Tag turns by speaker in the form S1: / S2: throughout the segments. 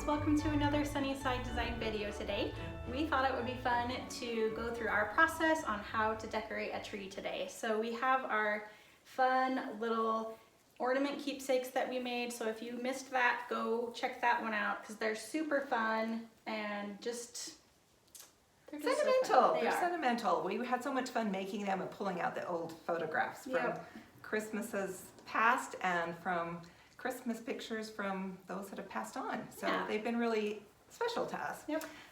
S1: welcome to another Sunnyside design video today. We thought it would be fun to go through our process on how to decorate a tree today. So we have our fun little ornament keepsakes that we made. So if you missed that, go check that one out because they're super fun and just they're just
S2: sentimental.
S1: So
S2: they're sentimental. We had so much fun making them and pulling out the old photographs from Christmases past and from Christmas pictures from those that have passed on. So they've been really special to us.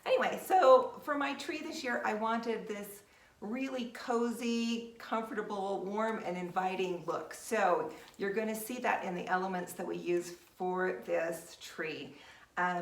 S2: Anyway, so for my tree this year, I wanted this really cozy, comfortable, warm, and inviting look. So you're going to see that in the elements that we use for this tree.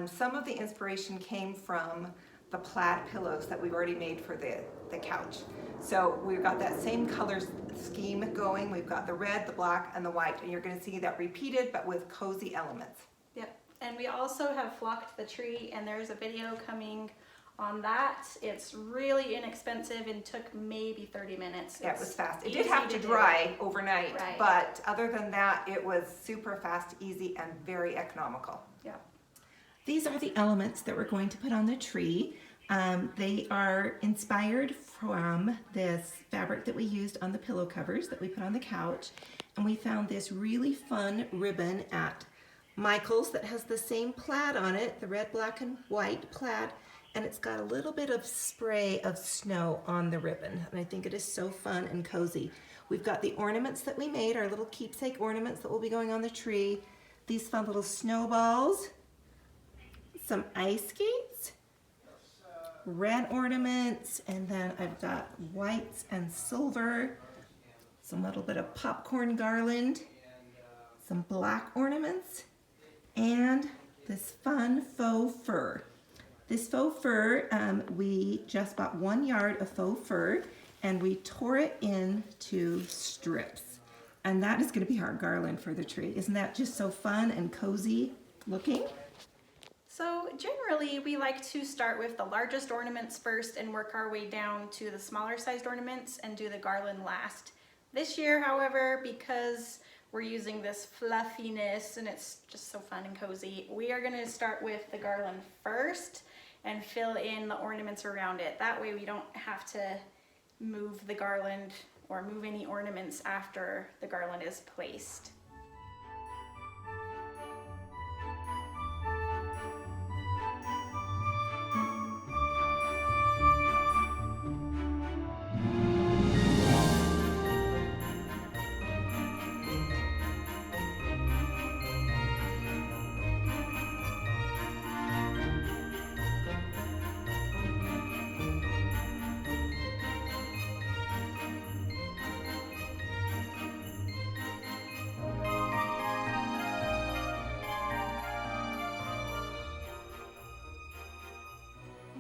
S2: Some of the inspiration came from the plaid pillows that we've already made for the couch. So we've got that same color scheme going. We've got the red, the black, and the white, and you're going to see that repeated but with cozy elements.
S1: Yep, and we also have flocked the tree, and there's a video coming on that. It's really inexpensive and took maybe 30 minutes.
S2: Yeah, it was fast. It did have to dry overnight, but other than that, it was super fast, easy, and very economical.
S1: Yeah.
S3: These are the elements that we're going to put on the tree. They are inspired from this fabric that we used on the pillow covers that we put on the couch. And we found this really fun ribbon at Michael's that has the same plaid on it, the red, black, and white plaid. And it's got a little bit of spray of snow on the ribbon. And I think it is so fun and cozy. We've got the ornaments that we made, our little keepsake ornaments that will be going on the tree. These fun little snowballs, some ice skates, red ornaments, and then I've got whites and silver, some little bit of popcorn garland, some black ornaments, and this fun faux fur. This faux fur, we just bought 1 yard of faux fur and we tore it into strips. And that is going to be our garland for the tree. Isn't that just so fun and cozy looking?
S1: So generally we like to start with the largest ornaments first and work our way down to the smaller sized ornaments and do the garland last. This year, however, because we're using this fluffiness and it's just so fun and cozy, we are going to start with the garland first and fill in the ornaments around it. That way we don't have to move the garland or move any ornaments after the garland is placed.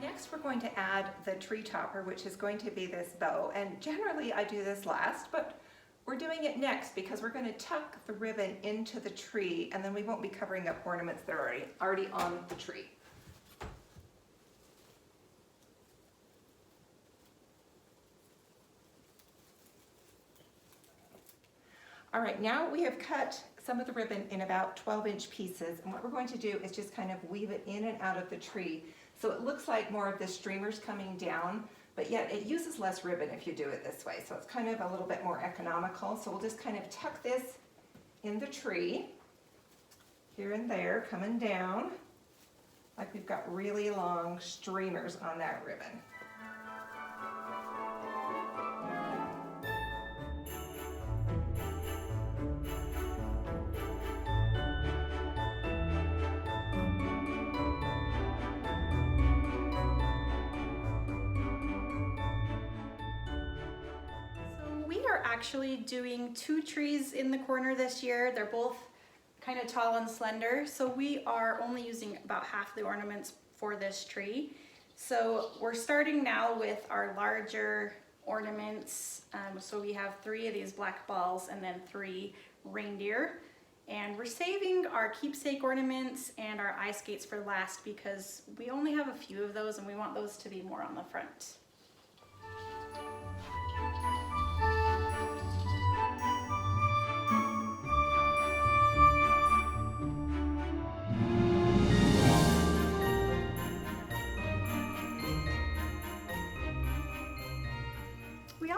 S2: Next, we're going to add the tree topper, which is going to be this bow. And generally I do this last, but we're doing it next because we're going to tuck the ribbon into the tree and then we won't be covering up ornaments that are already on the tree. All right, now we have cut some of the ribbon in about 12-inch pieces, and what we're going to do is just kind of weave it in and out of the tree so it looks like more of the streamers coming down, but yet it uses less ribbon if you do it this way, so it's kind of a little bit more economical. So we'll just kind of tuck this in the tree, here and there, coming down, like we've got really long streamers on that ribbon.
S1: Actually doing 2 trees in the corner this year. They're both kind of tall and slender, so we are only using about half the ornaments for this tree. So we're starting now with our larger ornaments. So we have 3 of these black balls and then 3 reindeer, and we're saving our keepsake ornaments and our ice skates for last because we only have a few of those and we want those to be more on the front.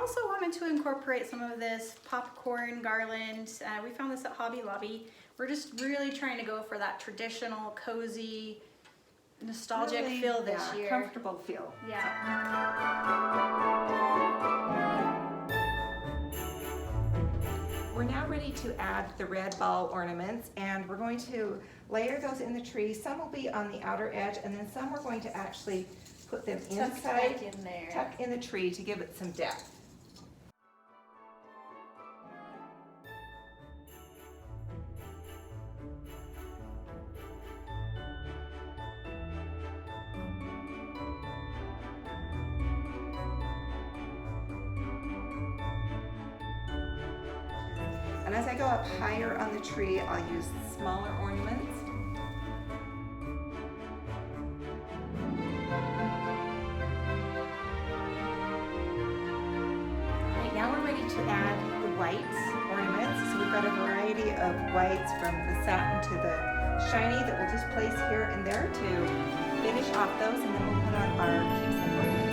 S1: also wanted to incorporate some of this popcorn garland. We found this at Hobby Lobby. We're just really trying to go for that traditional, cozy, nostalgic
S2: Really,
S1: feel this year.
S2: Comfortable feel.
S1: Yeah.
S2: We're now ready to add the red ball ornaments, and we're going to layer those in the tree. Some will be on the outer edge, and then some we're going to actually put them
S1: Tuck
S2: inside,
S1: back in there.
S2: tuck in the tree to give it some depth. And as I go up higher on the tree, I'll use smaller ornaments. Alright, now we're ready to add the whites ornaments. So we've got a variety of whites from the satin to the shiny that we'll just place here and there to finish off those, and then we'll put on our keepsake ornaments.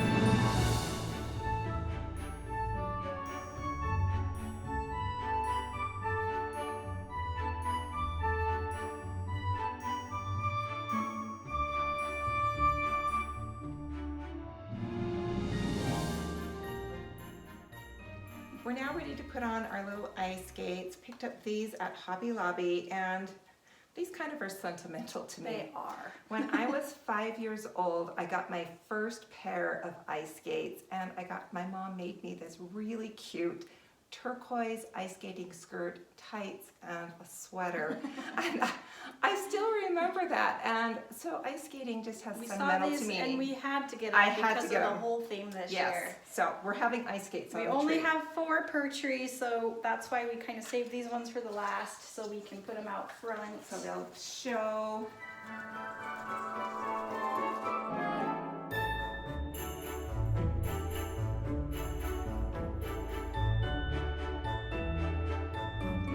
S2: We're now ready to put on our little ice skates. Picked up these at Hobby Lobby, and these kind of are sentimental to me.
S1: They are.
S2: When I was 5 years old, I got my first pair of ice skates, and my mom made me this really cute turquoise ice skating skirt, tights, and a sweater. And I still remember that, and so ice skating just has
S1: We saw
S2: sentimental
S1: these
S2: to me.
S1: and we had to get
S2: I
S1: them
S2: had to
S1: because
S2: get
S1: of the
S2: them.
S1: whole theme this
S2: Yes,
S1: year.
S2: so we're having ice skates on
S1: We
S2: the
S1: only
S2: tree.
S1: have 4 per tree, so that's why we kind of saved these ones for the last, so we can put them out front.
S2: So they'll show.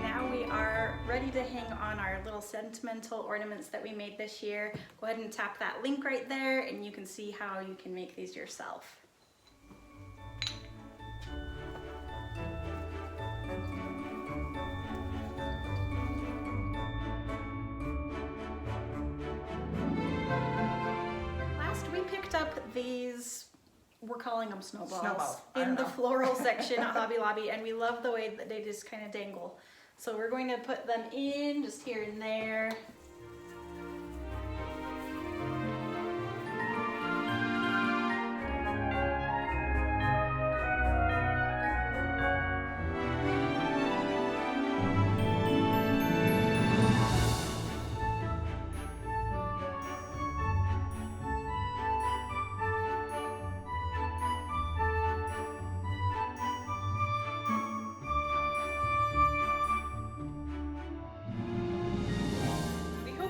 S1: Now we are ready to hang on our little sentimental ornaments that we made this year. Go ahead and tap that link right there and you can see how you can make these yourself. Last we picked up these, we're calling them snowballs,
S2: Snowballs, I
S1: in
S2: don't
S1: the
S2: know.
S1: floral section at Hobby Lobby, and we love the way that they just kind of dangle. So we're going to put them in just here and there.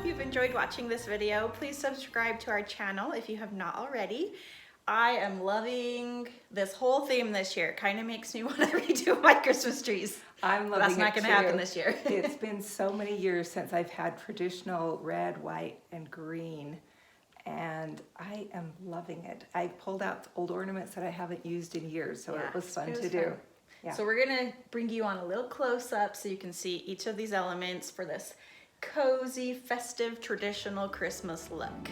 S1: You've enjoyed watching this video. Please subscribe to our channel if you have not already. I am loving this whole theme this year. It kind of makes me want to redo my Christmas trees.
S2: I'm loving
S1: That's not
S2: it
S1: going to happen
S2: too.
S1: this year.
S2: It's been so many years since I've had traditional red, white, and green, and I am loving it. I pulled out old ornaments that I haven't used in years, so
S1: Yeah,
S2: it was fun
S1: it was
S2: to do.
S1: fun.
S2: Yeah.
S1: So we're going to bring you on a little close up so you can see each of these elements for this cozy, festive, traditional Christmas look.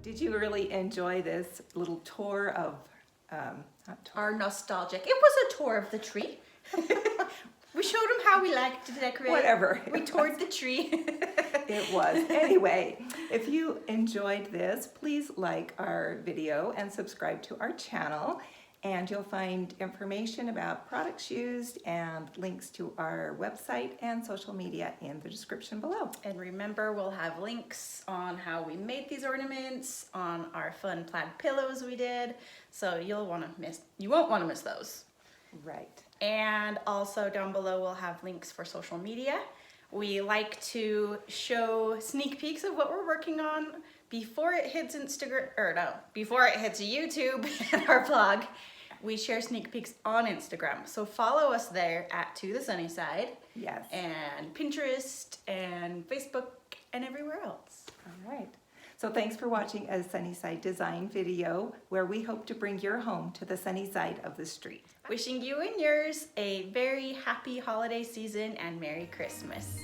S2: Did you really enjoy this little tour of not tour.
S1: Our nostalgic. It was a tour of the tree. We showed them how we like to decorate.
S2: Whatever.
S1: We toured the tree.
S2: It was. Anyway, if you enjoyed this, please like our video and subscribe to our channel. And you'll find information about products used and links to our website and social media in the description below.
S1: And remember, we'll have links on how we made these ornaments, on our fun plaid pillows we did. So you won't want to miss those.
S2: Right.
S1: And also down below we'll have links for social media. We like to show sneak peeks of what we're working on before it hits before it hits YouTube and our blog. We share sneak peeks on Instagram. So follow us there at To The Sunny Side.
S2: Yes.
S1: And Pinterest and Facebook and everywhere else.
S2: All right. So thanks for watching a Sunnyside design video where we hope to bring your home to the sunny side of the street.
S1: Wishing you and yours a very happy holiday season and Merry Christmas.